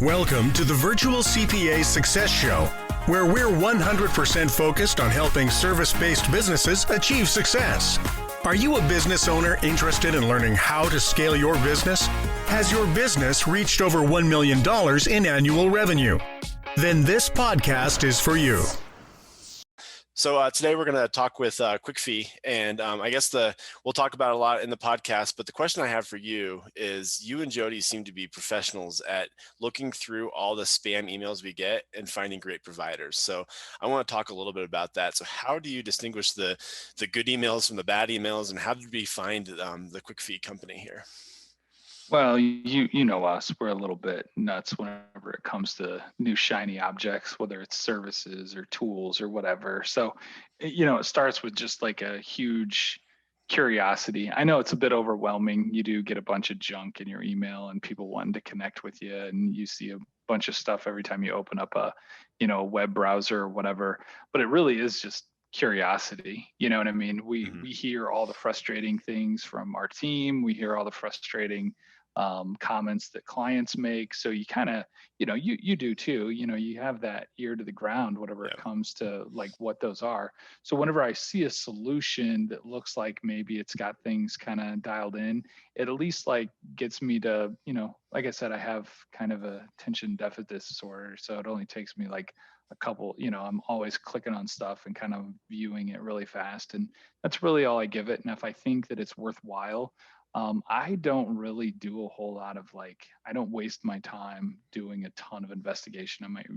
Welcome to the Virtual CPA Success Show, where we're 100% focused on helping service-based businesses achieve success. Are you a business owner interested in learning how to scale your business? Has your business reached over $1 million in annual revenue? Then this podcast is for you. So today we're going to talk with QuickFee, and I guess we'll talk about it a lot in the podcast, but the question I have for you is, you and Jody seem to be professionals at looking through all the spam emails we get and finding great providers. So I want to talk a little bit about that. So how do you distinguish the good emails from the bad emails, and how did we find the QuickFee company here? Well, you know us, we're a little bit nuts whenever it comes to new shiny objects, whether it's services or tools or whatever. So, it starts with just like a huge curiosity. I know it's a bit overwhelming. You do get a bunch of junk in your email and people wanting to connect with you, and you see a bunch of stuff every time you open up a web browser or whatever, but it really is just curiosity. You know what I mean? We hear all the frustrating things from our team. We hear all the frustrating comments that clients make. So you kind of, you do too, you have that ear to the ground, whatever it comes to like what those are. So whenever I see a solution that looks like maybe it's got things kind of dialed in, it at least like gets me to, like I said, I have kind of a attention deficit disorder. So it only takes me like a couple, I'm always clicking on stuff and kind of viewing it really fast. And that's really all I give it. And if I think that it's worthwhile, I don't really do a whole lot of I don't waste my time doing a ton of investigation. I might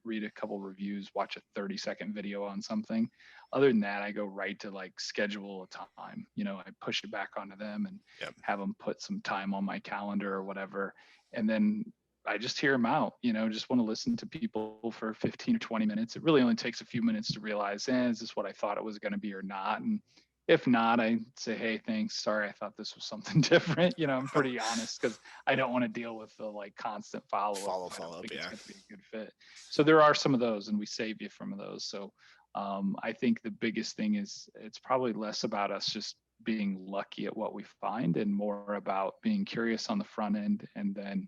read a couple reviews, watch a 30-second video on something. Other than that, I go right to schedule a time. I push it back onto them and have them put some time on my calendar or whatever. And then I just hear them out, just want to listen to people for 15 or 20 minutes. It really only takes a few minutes to realize, is this what I thought it was going to be or not? And if not, I say, hey, thanks. Sorry, I thought this was something different. I'm pretty honest because I don't want to deal with the constant follow-up. It's going to be a good fit. So there are some of those, and we save you from those. So I think the biggest thing is it's probably less about us just being lucky at what we find and more about being curious on the front end, and then,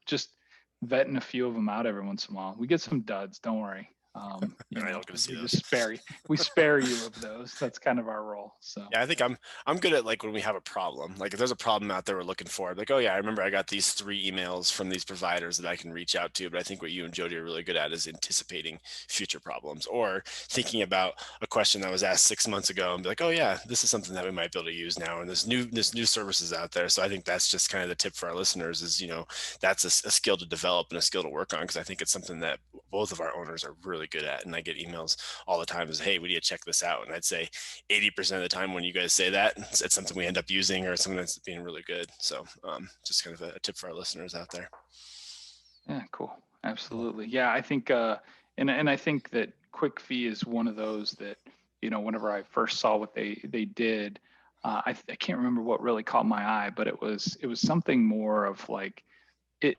just vetting a few of them out every once in a while. We get some duds, don't worry. We spare you of those. That's kind of our role. So yeah, I think I'm good at when we have a problem. If there's a problem out there we're looking for, oh yeah, I remember I got these 3 emails from these providers that I can reach out to. But I think what you and Jody are really good at is anticipating future problems, or thinking about a question that was asked 6 months ago and be like, oh yeah, this is something that we might be able to use now, and there's new services out there. So I think that's just kind of the tip for our listeners is, that's a skill to develop and a skill to work on, because I think it's something that both of our owners are really good at. And I get emails all the time is, hey, we need to check this out. And I'd say 80% of the time when you guys say that, it's something we end up using or something that's being really good. So just kind of a tip for our listeners out there. Yeah, cool. Absolutely. Yeah, I think, and I think that QuickFee is one of those that, whenever I first saw what they did, I can't remember what really caught my eye, but it was something more of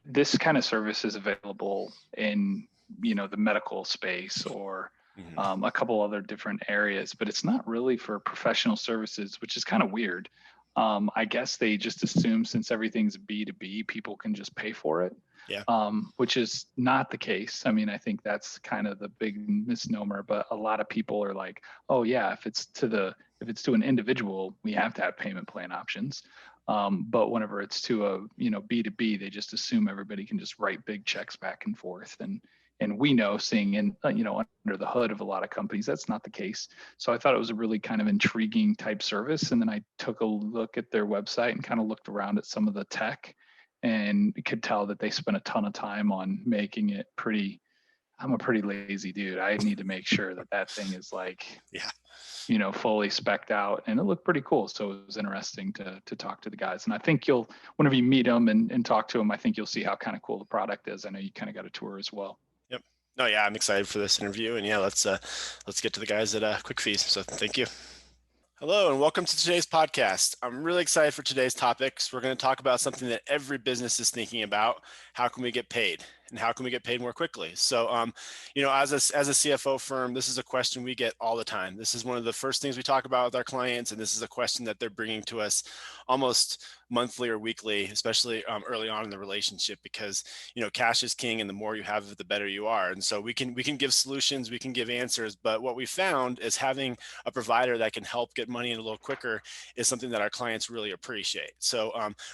this kind of service is available in the medical space or a couple other different areas, but it's not really for professional services, which is kind of weird. I guess they just assume since everything's B2B, people can just pay for it, which is not the case. I mean, I think that's kind of the big misnomer, but a lot of people are like, oh yeah, if it's to an individual, we have to have payment plan options. But whenever it's to a, B2B, they just assume everybody can just write big checks back and forth. And we know, seeing in, under the hood of a lot of companies, that's not the case. So I thought it was a really kind of intriguing type service. And then I took a look at their website and kind of looked around at some of the tech, and could tell that they spent a ton of time on making it pretty. I'm a pretty lazy dude. I need to make sure that thing is fully spec'd out, and it looked pretty cool. So it was interesting to talk to the guys. And I think whenever you meet them and talk to them, I think you'll see how kind of cool the product is. I know you kind of got a tour as well. Yep. No, yeah, I'm excited for this interview, and let's get to the guys at QuickFee. So thank you. Hello, and welcome to today's podcast. I'm really excited for today's topics. We're going to talk about something that every business is thinking about. How can we get paid? and how can we get paid more quickly? So, as a CFO firm, this is a question we get all the time. This is one of the first things we talk about with our clients, and this is a question that they're bringing to us almost monthly or weekly, especially early on in the relationship, because cash is king, and the more you have, the better you are. And so we can give solutions, we can give answers, but what we found is having a provider that can help get money in a little quicker is something that our clients really appreciate. So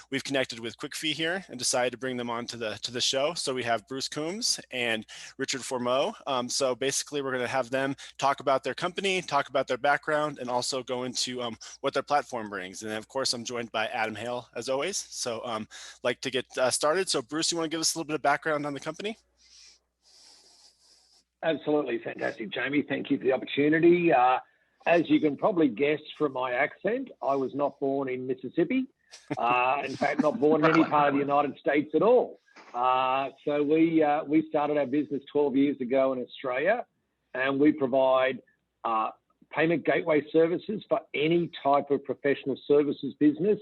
we've connected with QuickFee here and decided to bring them on to the show. So we have Bruce Coombes and Richard Formoe. So basically, we're going to have them talk about their company, talk about their background, and also go into what their platform brings. And then, of course, I'm joined by Adam Hale as always. So like to get started. So Bruce, you want to give us a little bit of background on the company? Absolutely. Fantastic, Jamie. Thank you for the opportunity. As you can probably guess from my accent, I was not born in Mississippi. In fact, not born in any part of the United States at all. So we started our business 12 years ago in Australia, and we provide payment gateway services for any type of professional services business,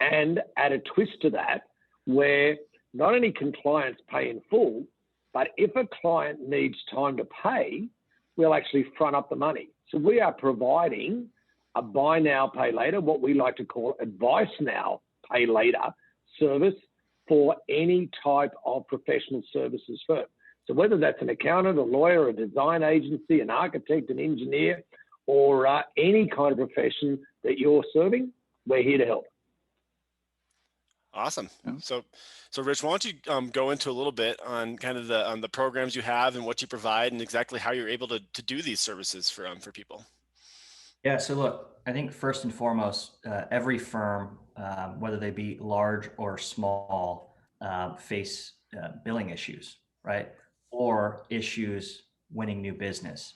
and add a twist to that, where not only can clients pay in full, but if a client needs time to pay, we'll actually front up the money. So we are providing a buy now, pay later, what we like to call advice now, pay later service for any type of professional services firm. So whether that's an accountant, a lawyer, a design agency, an architect, an engineer, or any kind of profession that you're serving, we're here to help. Awesome. So Rich, why don't you go into a little bit on kind of the programs you have and what you provide and exactly how you're able to do these services for people? Yeah. So look, I think first and foremost, every firm, whether they be large or small, face billing issues, right? Or issues winning new business.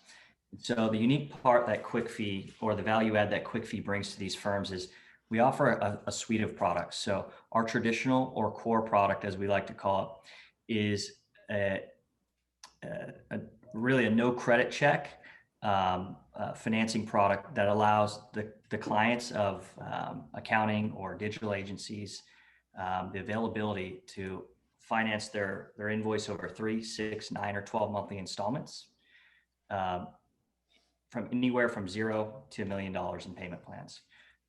So the unique part that QuickFee, or the value add that QuickFee brings to these firms, is we offer a suite of products. So our traditional or core product, as we like to call it, is really a no credit check financing product that allows the clients of accounting or digital agencies the availability to finance their invoice over 3, 6, 9, or 12 monthly installments, from anywhere from $0 to $1 million in payment plans.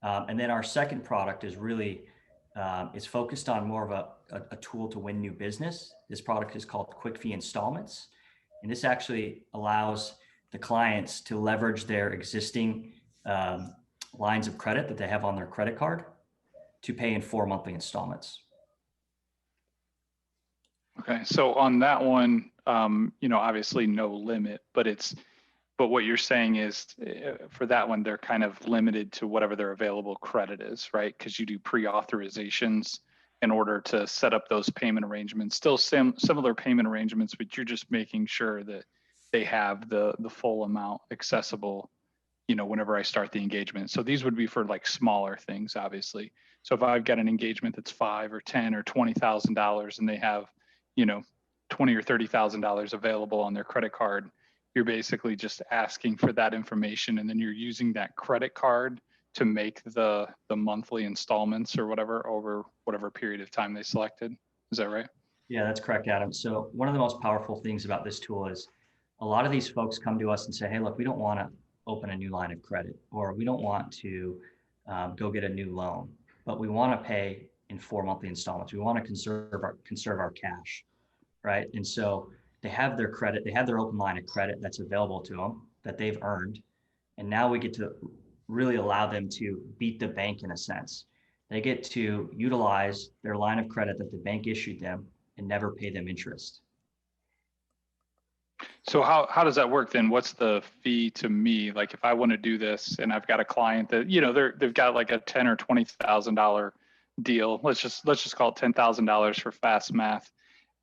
And then our second product is really, it's focused on more of a tool to win new business. This product is called QuickFee Installments. And this actually allows the clients to leverage their existing lines of credit that they have on their credit card to pay in 4 monthly installments. Okay, so on that one, obviously no limit, but what you're saying is for that one, they're kind of limited to whatever their available credit is, right? Because you do pre-authorizations in order to set up those payment arrangements, still similar payment arrangements, but you're just making sure that they have the full amount accessible, whenever I start the engagement. So these would be for like smaller things, obviously. So if I've got an engagement that's $5,000 or $10,000 or $20,000 and they have, $20,000 or $30,000 available on their credit card, you're basically just asking for that information, and then you're using that credit card to make the monthly installments or whatever over whatever period of time they selected. Is that right? Yeah, that's correct, Adam. So one of the most powerful things about this tool is a lot of these folks come to us and say, hey, look, we don't want to open a new line of credit, or we don't want to go get a new loan, but we want to pay in 4 monthly installments. We want to conserve our cash, right? And so they have their credit, they have their open line of credit that's available to them that they've earned. And now we get to really allow them to beat the bank in a sense. They get to utilize their line of credit that the bank issued them and never pay them interest. So how does that work then? What's the fee to me? Like if I want to do this and I've got a client that, they've got like a $10,000 or $20,000 deal. Let's just call it $10,000 for fast math.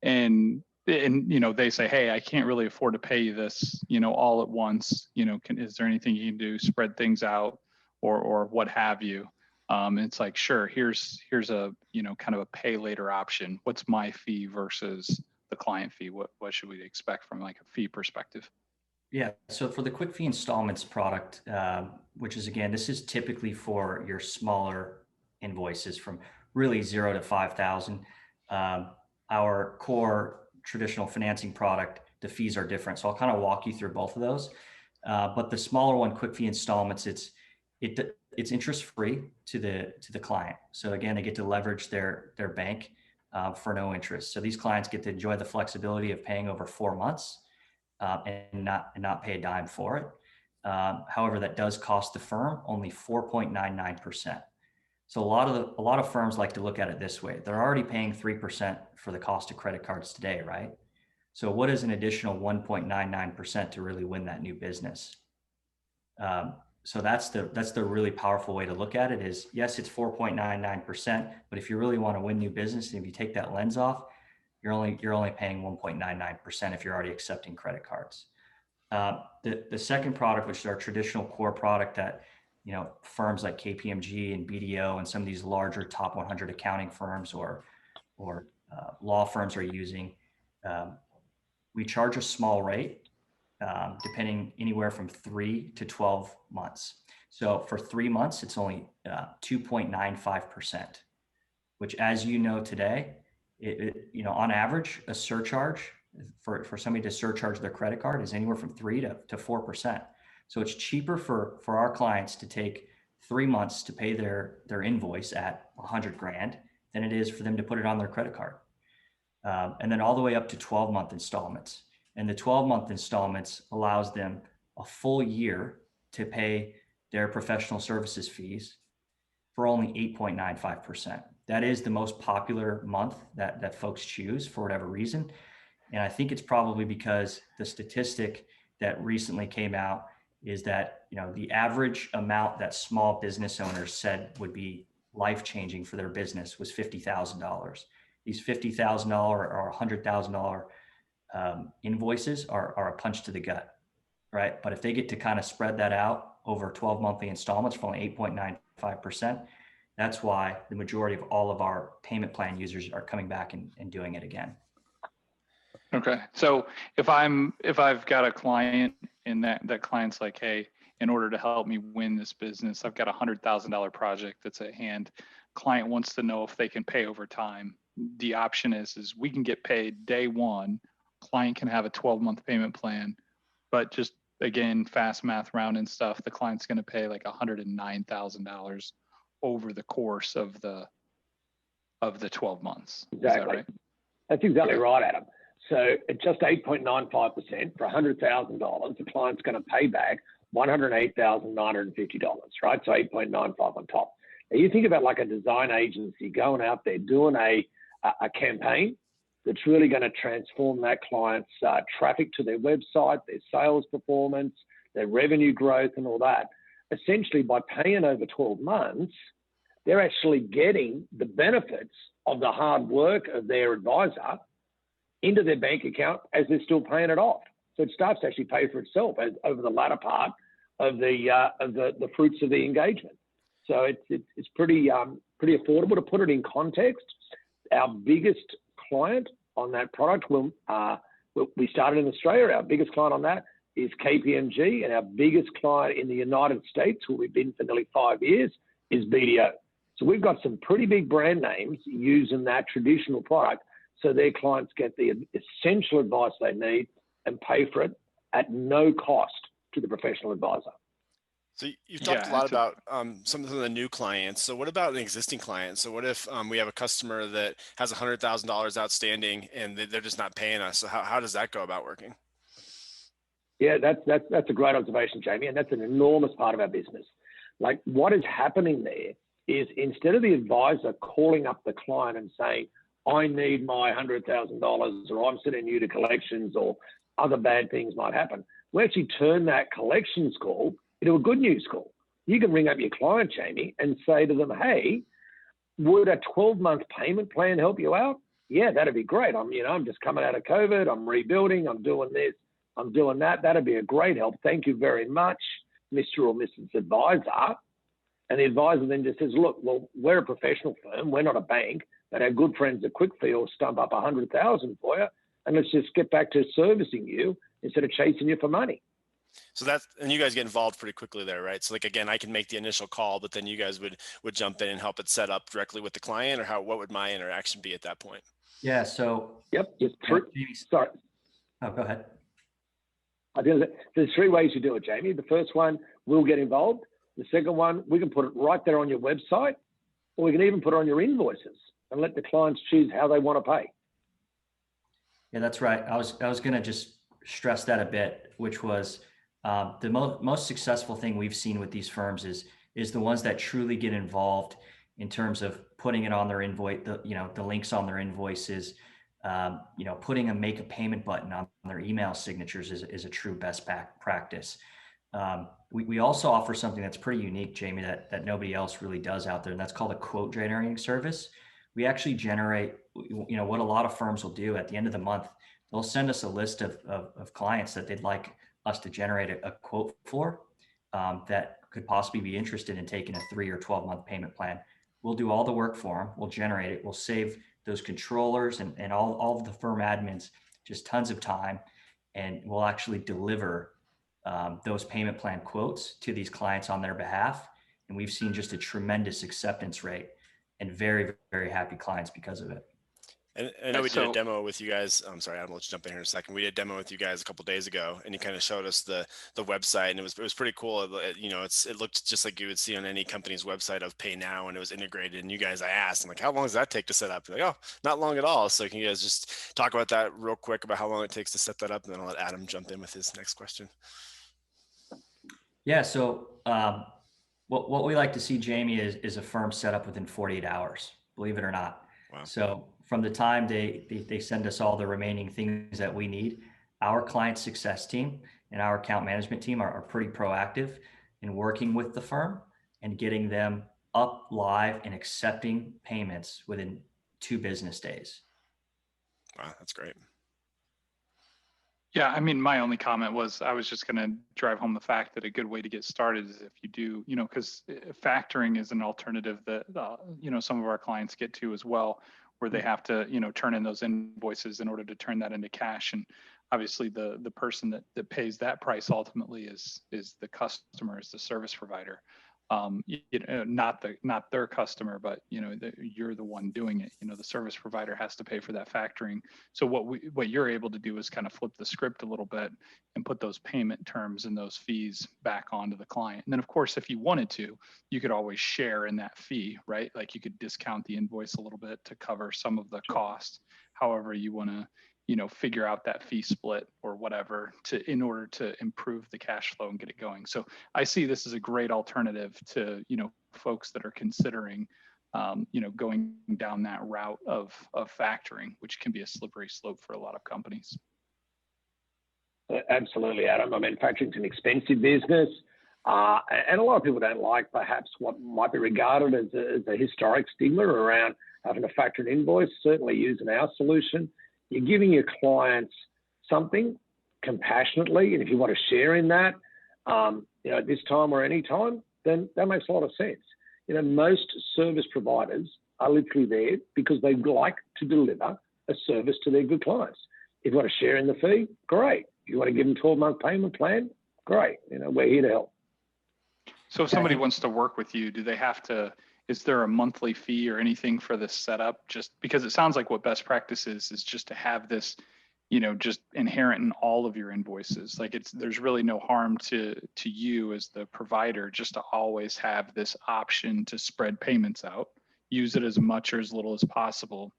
And they say, hey, I can't really afford to pay you this, all at once. Is there anything you can do, spread things out or what have you? It's like, sure, here's a, kind of a pay later option. What's my fee versus the client fee? What should we expect from like a fee perspective? Yeah. So for the QuickFee Installments product, which is, again, this is typically for your smaller invoices from really 0 to 5,000. Our core traditional financing product, the fees are different. So I'll kind of walk you through both of those. But the smaller one, QuickFee installments, it's interest free to the client. So again, they get to leverage their bank for no interest. So these clients get to enjoy the flexibility of paying over 4 months and not pay a dime for it. However, that does cost the firm only 4.99%. So a lot of firms like to look at it this way. They're already paying 3% for the cost of credit cards today, right? So what is an additional 1.99% to really win that new business? So that's the really powerful way to look at it is, yes, it's 4.99%, but if you really want to win new business, and if you take that lens off, you're only paying 1.99% if you're already accepting credit cards. The second product, which is our traditional core product that, firms like KPMG and BDO and some of these larger top 100 accounting firms or law firms are using, we charge a small rate, depending anywhere from 3 to 12 months. So for 3 months, it's only 2.95%, which, as you know today, on average, a surcharge for somebody to surcharge their credit card is anywhere from 3 to 4%. So it's cheaper for our clients to take 3 months to pay their invoice at 100 grand than it is for them to put it on their credit card. And then all the way up to 12-month installments. And the 12-month installments allows them a full year to pay their professional services fees for only 8.95%. That is the most popular month that folks choose for whatever reason. And I think it's probably because the statistic that recently came out is that, the average amount that small business owners said would be life-changing for their business was $50,000. These $50,000 or $100,000 invoices are a punch to the gut, right? But if they get to kind of spread that out over 12 monthly installments for only 8.95%, that's why the majority of all of our payment plan users are coming back and doing it again. Okay. So if I've got a client and that client's like, hey, in order to help me win this business, I've got a $100,000 project that's at hand. Client wants to know if they can pay over time. The option is we can get paid day one. Client can have a 12-month payment plan, but just again, fast math round and stuff, the client's going to pay like $109,000 over the course of the 12 months. Exactly. Is that right? That's exactly right, Adam. So at just 8.95% for $100,000, the client's going to pay back $108,950, right? So 8.95 on top. Now you think about like a design agency going out there doing a campaign that's really going to transform that client's traffic to their website, their sales performance, their revenue growth and all that. Essentially, by paying over 12 months, they're actually getting the benefits of the hard work of their advisor into their bank account as they're still paying it off. So it starts to actually pay for itself over the latter part of the fruits of the engagement. So it's pretty affordable. To put it in context, our biggest client on that product, we started in Australia. Our biggest client on that is KPMG, and our biggest client in the United States, where we've been for nearly 5 years, is BDO. So we've got some pretty big brand names using that traditional product, so their clients get the essential advice they need and pay for it at no cost to the professional advisor. So you've talked a lot about some of the new clients. So what about an existing client? So what if we have a customer that has $100,000 outstanding and they're just not paying us? So how does that go about working? Yeah, that's a great observation, Jamie, and that's an enormous part of our business. Like what is happening there is instead of the advisor calling up the client and saying, I need my $100,000 or I'm sending you to collections or other bad things might happen, we actually turn that collections call into a good news call. You can ring up your client, Jamie, and say to them, hey, would a 12-month payment plan help you out? Yeah, that'd be great. I'm just coming out of COVID. I'm rebuilding. I'm doing this. I'm doing that. That'd be a great help. Thank you very much, Mr. or Mrs. Advisor. And the advisor then just says, look, well, we're a professional firm. We're not a bank, but our good friends at QuickFee will stump up $100,000 for you. And let's just get back to servicing you instead of chasing you for money. So and you guys get involved pretty quickly there, right? So like, again, I can make the initial call, but then you guys would jump in and help it set up directly with the client, or what would my interaction be at that point? Yeah. So, Yep. It's yeah, three. Jamie, Sorry. oh, go ahead. I think there's three ways you do it, Jamie. The first one, we'll get involved. The second one, we can put it right there on your website, or we can even put it on your invoices and let the clients choose how they want to pay. Yeah, that's right. I was going to just stress that a bit, which was the most successful thing we've seen with these firms is the ones that truly get involved in terms of putting it on their invoice, the links on their invoices, putting a make a payment button on their email signatures is a true best practice. We also offer something that's pretty unique, Jamie, that nobody else really does out there, and that's called a quote generating service. We actually generate, what a lot of firms will do at the end of the month, they'll send us a list of clients that they'd like us to generate a quote for that could possibly be interested in taking a 3 or 12-month payment plan. We'll do all the work for them. We'll generate it. We'll save those controllers and all of the firm admins just tons of time, and we'll actually deliver those payment plan quotes to these clients on their behalf. And we've seen just a tremendous acceptance rate and very, very happy clients because of it. And I know we did a demo with you guys. I'm sorry, Adam, let's jump in here in a second. We did a demo with you guys a couple of days ago, and you kind of showed us the website, and it was pretty cool. It looked just like you would see on any company's website of Pay Now, and it was integrated. And you guys, I asked, I'm like, how long does that take to set up? You're like, oh, not long at all. So can you guys just talk about that real quick about how long it takes to set that up, and then I'll let Adam jump in with his next question. Yeah. So what we like to see, Jamie, is a firm set up within 48 hours. Believe it or not. Wow. So from the time they send us all the remaining things that we need, our client success team and our account management team are pretty proactive in working with the firm and getting them up live and accepting payments within 2 business days. Wow, that's great. Yeah, I mean, my only comment was I was just going to drive home the fact that a good way to get started is if you do, because factoring is an alternative that, some of our clients get to as well, where they have to, turn in those invoices in order to turn that into cash. And obviously the person that pays that price ultimately is the customer, is the service provider. Not their customer, but you're the one doing it. The service provider has to pay for that factoring. So what you're able to do is kind of flip the script a little bit and put those payment terms and those fees back onto the client. And then of course, if you wanted to, you could always share in that fee, right? Like you could discount the invoice a little bit to cover some of the costs. However you want to figure out that fee split or whatever in order to improve the cash flow and get it going. So I see this as a great alternative to, folks that are considering, going down that route of factoring, which can be a slippery slope for a lot of companies. Absolutely, Adam. I mean, factoring's an expensive business. And a lot of people don't like perhaps what might be regarded as a historic stigma around having to factor an invoice. Certainly using our solution, you're giving your clients something compassionately, and if you want to share in that, at this time or any time, then that makes a lot of sense. Most service providers are literally there because they like to deliver a service to their good clients. If you want to share in the fee, great. If you want to give them 12-month payment plan, great. We're here to help. So if somebody wants to work with you, do they have to? Is there a monthly fee or anything for this setup? Just because it sounds like what best practice is just to have this, just inherent in all of your invoices. Like there's really no harm to you as the provider just to always have this option to spread payments out, use it as much or as little as possible.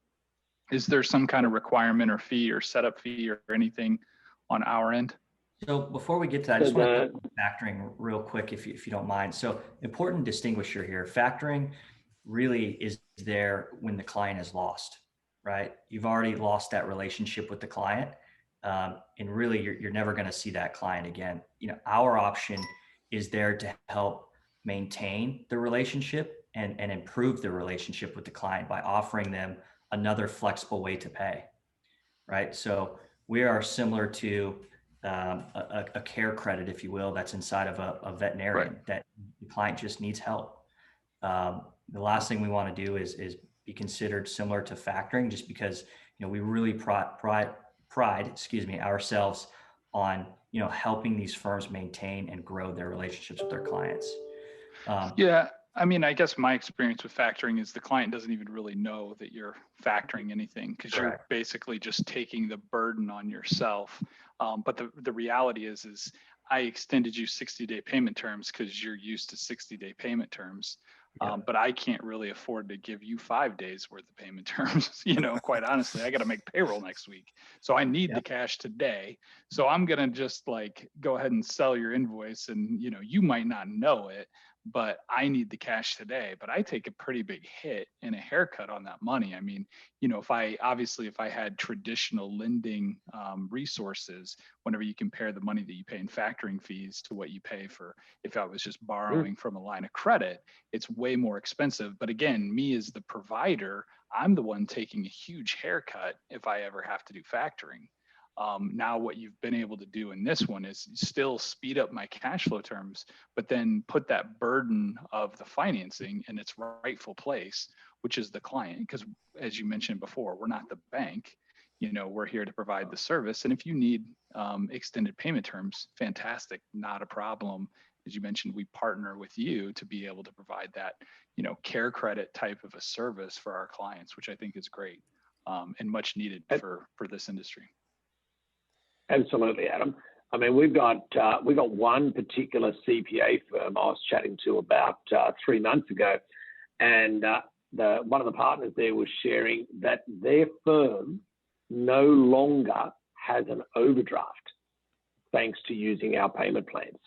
Is there some kind of requirement or fee or setup fee or anything on our end? So before we get to that, I just want to talk about factoring real quick, if you don't mind. So important distinguisher here. Factoring really is there when the client is lost, right? You've already lost that relationship with the client, and really you're never going to see that client again. Our option is there to help maintain the relationship and improve the relationship with the client by offering them another flexible way to pay, right? So we are similar to a care credit, if you will, that's inside of a veterinarian, right, that the client just needs help. The last thing we want to do is be considered similar to factoring, just because we really pride ourselves on helping these firms maintain and grow their relationships with their clients. Yeah, I mean, I guess my experience with factoring is the client doesn't even really know that you're factoring anything because you're basically just taking the burden on yourself. But the reality is I extended you 60-day payment terms because you're used to 60-day payment terms. But I can't really afford to give you 5 days worth of payment terms. Quite honestly, I got to make payroll next week. So I need the cash today. So I'm going to just like go ahead and sell your invoice, and you might not know it, but I need the cash today. But I take a pretty big hit and a haircut on that money. I mean, if I had traditional lending resources, whenever you compare the money that you pay in factoring fees to what you pay for if I was just borrowing from a line of credit, it's way more expensive. But again, me as the provider, I'm the one taking a huge haircut if I ever have to do factoring. Now what you've been able to do in this one is still speed up my cash flow terms, but then put that burden of the financing in its rightful place, which is the client. Because as you mentioned before, we're not the bank. We're here to provide the service. And if you need extended payment terms, fantastic, not a problem. As you mentioned, we partner with you to be able to provide that, care credit type of a service for our clients, which I think is great and much needed for this industry. Absolutely, Adam. I mean, we've got one particular CPA firm I was chatting to about 3 months ago, and one of the partners there was sharing that their firm no longer has an overdraft thanks to using our payment plans.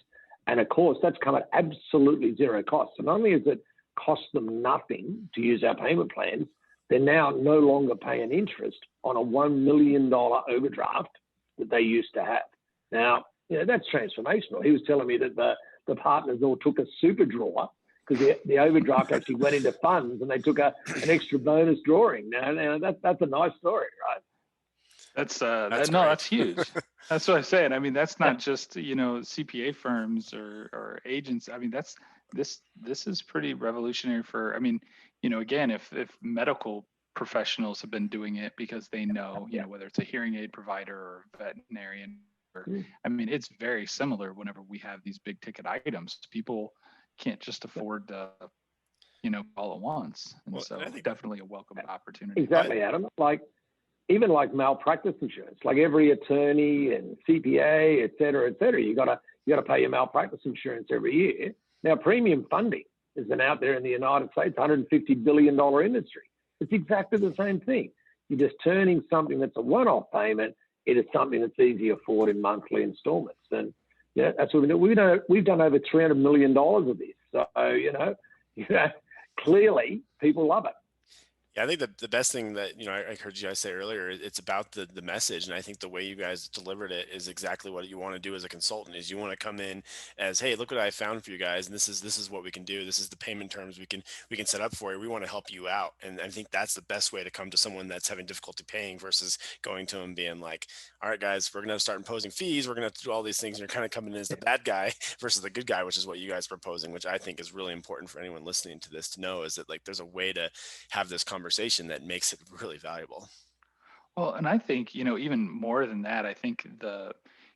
And of course, that's come at absolutely zero cost. So not only has it cost them nothing to use our payment plans, they're now no longer paying interest on a $1 million overdraft that they used to have. Now, that's transformational. He was telling me that the partners all took a super drawer because the overdraft actually went into funds, and they took an extra bonus drawing. Now that's a nice story, right? That's huge. That's what I'm saying. I mean, that's not just, CPA firms or agents. I mean, this is pretty revolutionary for, I mean, again, if medical professionals have been doing it because they know, whether it's a hearing aid provider or veterinarian, I mean, it's very similar whenever we have these big ticket items. People can't just afford to, all at once. And so I think definitely a welcome opportunity. Exactly, Adam. Even like malpractice insurance, like every attorney and CPA, et cetera, you gotta pay your malpractice insurance every year. Now, premium funding has been out there in the United States, $150 billion industry. It's exactly the same thing. You're just turning something that's a one-off payment into something that's easy to afford in monthly installments. And that's what we do. We've done over $300 million of this. So clearly people love it. Yeah, I think the best thing that, I heard you guys say earlier, it's about the message. And I think the way you guys delivered it is exactly what you want to do as a consultant. Is you want to come in as, hey, look what I found for you guys. And this is what we can do. This is the payment terms we can set up for you. We want to help you out. And I think that's the best way to come to someone that's having difficulty paying versus going to them being like, all right, guys, we're going to start imposing fees. We're going to have to do all these things. And you're kind of coming in as the bad guy versus the good guy, which is what you guys are proposing, which I think is really important for anyone listening to this to know, is that like, there's a way to have this conversation that makes it really valuable. Well, and I think, even more than that, I think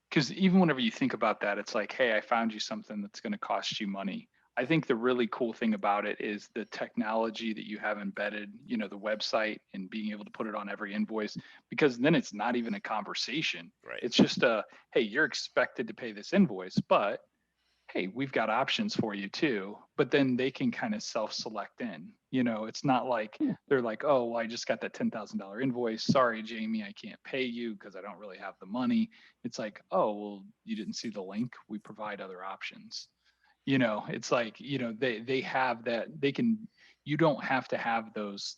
because even whenever you think about that, it's like, hey, I found you something that's going to cost you money. I think the really cool thing about it is the technology that you have embedded, the website, and being able to put it on every invoice, because then it's not even a conversation. Right. It's just hey, you're expected to pay this invoice, but hey, we've got options for you too. But then they can kind of self-select in. It's not like they're like, oh, well, I just got that $10,000 invoice. Sorry, Jamie, I can't pay you because I don't really have the money. It's like, oh, well, you didn't see the link. We provide other options. It's like, they have that. You don't have to have those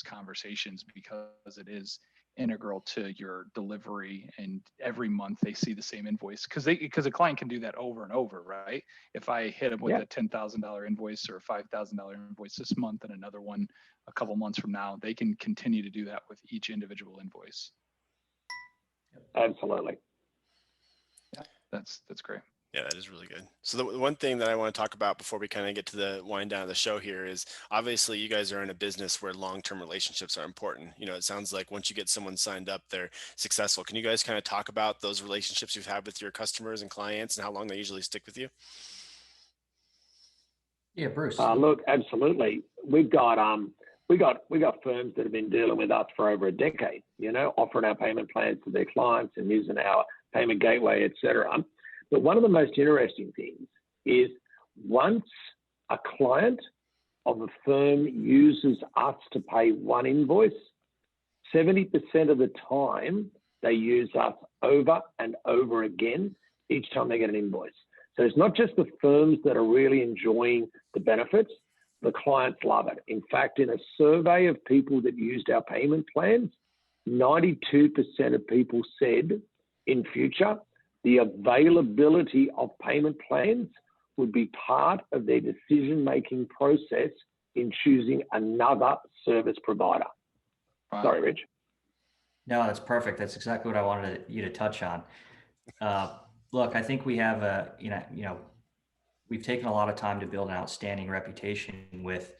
conversations because it is integral to your delivery, and every month they see the same invoice because a client can do that over and over, right? If I hit them with a $10,000 invoice or a $5,000 invoice this month and another one a couple months from now, they can continue to do that with each individual invoice. Absolutely. Yeah, that's great. Yeah, that is really good. So the one thing that I want to talk about before we kind of get to the wind down of the show here is, obviously you guys are in a business where long-term relationships are important. It sounds like once you get someone signed up, they're successful. Can you guys kind of talk about those relationships you've had with your customers and clients and how long they usually stick with you? Yeah, Bruce. Look, absolutely. We've got firms that have been dealing with us for over a decade, offering our payment plans to their clients and using our payment gateway, etc. But one of the most interesting things is once a client of a firm uses us to pay one invoice, 70% of the time they use us over and over again each time they get an invoice. So it's not just the firms that are really enjoying the benefits, the clients love it. In fact, in a survey of people that used our payment plans, 92% of people said in future, the availability of payment plans would be part of their decision-making process in choosing another service provider. Wow. Sorry, Rich. No, that's perfect. That's exactly what I wanted you to touch on. Look, I think we have we've taken a lot of time to build an outstanding reputation with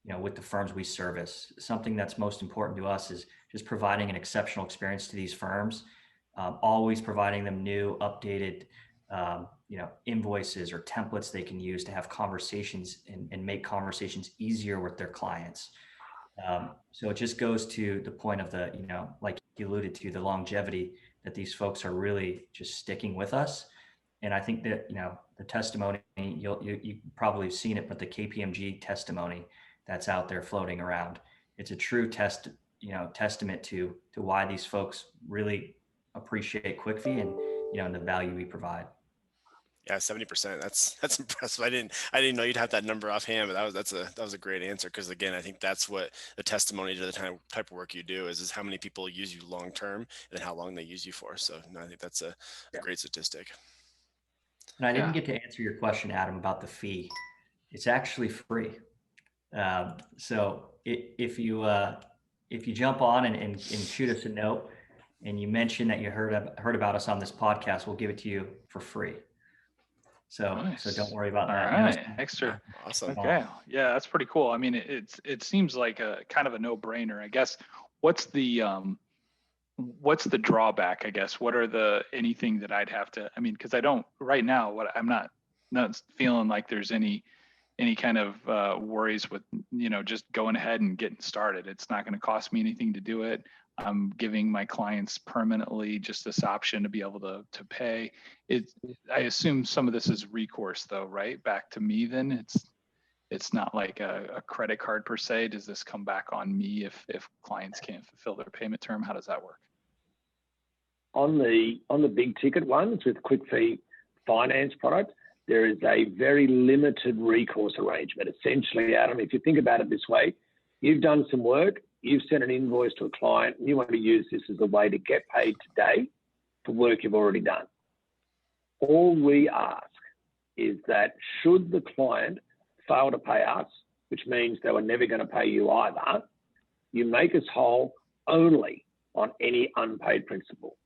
the firms we service. Something that's most important to us is just providing an exceptional experience to these firms, always providing them new, updated, invoices or templates they can use to have conversations and make conversations easier with their clients. So it just goes to the point of the, like you alluded to, the longevity that these folks are really just sticking with us. And I think that, the testimony, you probably have seen it, but the KPMG testimony that's out there floating around, it's a true testament to why these folks really appreciate QuickFee and the value we provide. Yeah, 70%. That's impressive. I didn't know you'd have that number offhand, but that was a great answer. Because again, I think that's what the testimony to the type of work you do is how many people use you long term and how long they use you for. So no, I think that's a great statistic. And I didn't get to answer your question, Adam, about the fee. It's actually free. So if you jump on and shoot us a note and you mention that you heard about us on this podcast, we'll give it to you for free. So, nice. So don't worry about that. All right, extra. Awesome. Okay, yeah, that's pretty cool. I mean, it seems like a kind of a no-brainer. I guess what's the drawback? I guess what are anything that I'd have to? I mean, because I don't right now. I'm not feeling like there's any kind of worries with just going ahead and getting started. It's not going to cost me anything to do it. I'm giving my clients permanently just this option to be able to pay. I assume some of this is recourse though, right? Back to me then. It's not like a credit card per se. Does this come back on me if clients can't fulfill their payment term? How does that work? On the big ticket ones with QuickFee finance product, there is a very limited recourse arrangement. Essentially, Adam, if you think about it this way, you've done some work, you've sent an invoice to a client, and you want to use this as a way to get paid today for work you've already done. All we ask is that should the client fail to pay us, which means they were never going to pay you either, you make us whole only on any unpaid principal.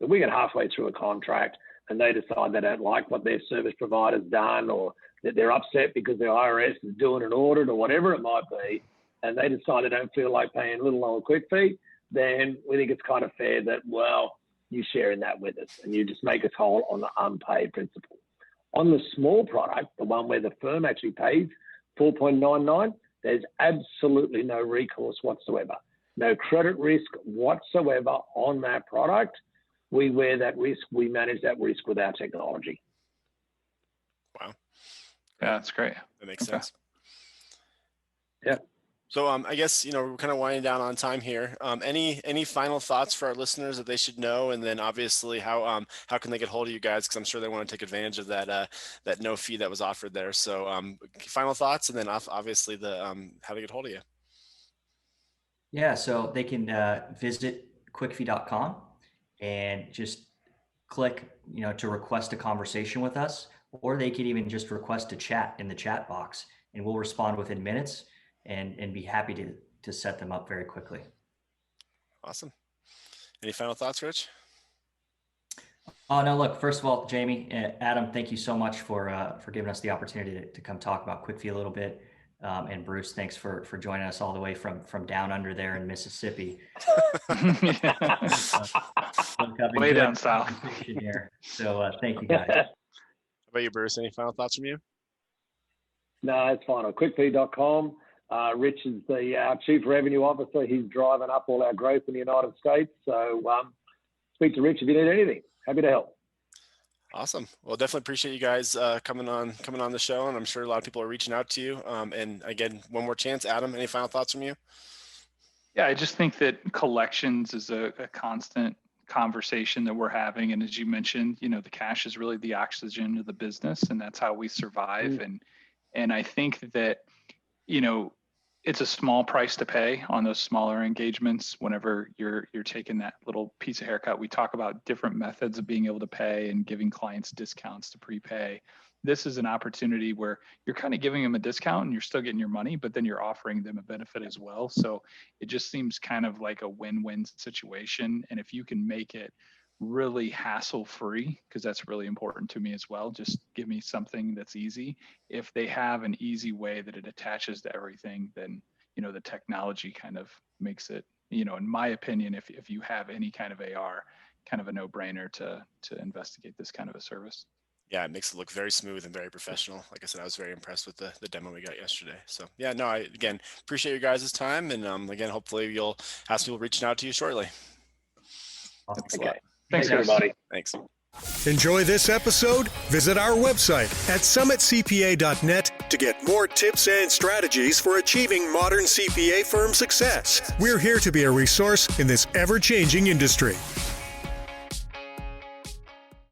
If we get halfway through a contract and they decide they don't like what their service provider's done, or that they're upset because the IRS is doing an audit or whatever it might be, and they decide they don't feel like paying a little on a QuickFee, then we think it's kind of fair that, well, you share in that with us and you just make us whole on the unpaid principal. On the small product, the one where the firm actually pays 4.99, there's absolutely no recourse whatsoever. No credit risk whatsoever on that product. We wear that risk. We manage that risk with our technology. Wow. Yeah, that's great. That makes sense. Yeah. So I guess, we're kind of winding down on time here. Any final thoughts for our listeners that they should know? And then obviously how can they get hold of you guys? Because I'm sure they want to take advantage of that no fee that was offered there. So final thoughts, and then obviously how to get hold of you. Yeah, so they can visit quickfee.com and just click, to request a conversation with us, or they could even just request a chat in the chat box, and we'll respond within minutes and be happy to set them up very quickly. Awesome. Any final thoughts, Rich? Oh, no, look, first of all, Jamie, Adam, thank you so much for giving us the opportunity to come talk about QuickFee a little bit. And Bruce, thanks for joining us all the way from down under there in Mississippi. Way down south. Here. So thank you guys. How about you, Bruce? Any final thoughts from you? No, it's fine. On QuickFee.com. Rich is our Chief Revenue Officer. He's driving up all our growth in the United States. So speak to Rich if you need anything. Happy to help. Awesome. Well, definitely appreciate you guys coming on the show, and I'm sure a lot of people are reaching out to you. And again, one more chance, Adam. Any final thoughts from you? Yeah, I just think that collections is a constant conversation that we're having, and as you mentioned, the cash is really the oxygen of the business, and that's how we survive. And I think that it's a small price to pay on those smaller engagements. Whenever you're taking that little piece of haircut, we talk about different methods of being able to pay and giving clients discounts to prepay. This is an opportunity where you're kind of giving them a discount and you're still getting your money, but then you're offering them a benefit as well. So it just seems kind of like a win-win situation. And if you can make it really hassle-free, because that's really important to me as well, just give me something that's easy. If they have an easy way that it attaches to everything, then the technology kind of makes it, in my opinion, if you have any kind of AR, kind of a no-brainer to investigate this kind of a service. Yeah, it makes it look very smooth and very professional. Like I said, I was very impressed with the demo we got yesterday. So yeah, no, I again appreciate your guys' time, and again, hopefully you'll have people reaching out to you shortly. Awesome. Okay. Thanks, everybody. Thanks. Enjoy this episode? Visit our website at summitcpa.net to get more tips and strategies for achieving modern CPA firm success. We're here to be a resource in this ever-changing industry.